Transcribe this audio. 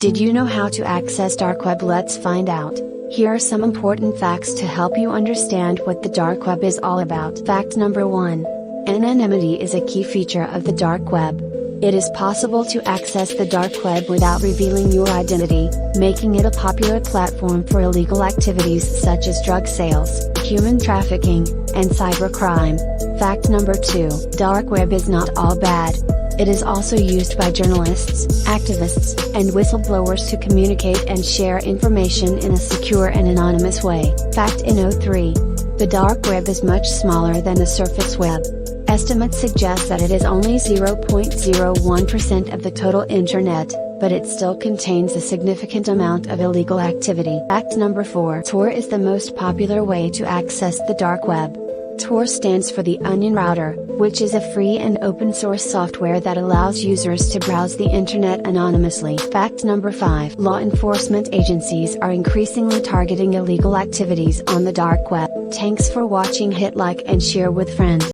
Did you know how to access dark web? Let's find out. Here are some important facts to help you understand what the dark web is all about. Fact number 1. Anonymity is a key feature of the dark web. It is possible to access the dark web without revealing your identity, making it a popular platform for illegal activities such as drug sales, human trafficking, and cybercrime. Fact number 2. Dark web is not all bad. It is also used by journalists, activists, and whistleblowers to communicate and share information in a secure and anonymous way. Fact no. 3. The dark web is much smaller than the surface web. Estimates suggest that it is only 0.01% of the total internet, but it still contains a significant amount of illegal activity. Fact number 4. Tor is the most popular way to access the dark web. Tor stands for the Onion Router, which is a free and open source software that allows users to browse the internet anonymously. Fact number 5. Law enforcement agencies are increasingly targeting illegal activities on the dark web. Thanks for watching. Hit like and share with friends.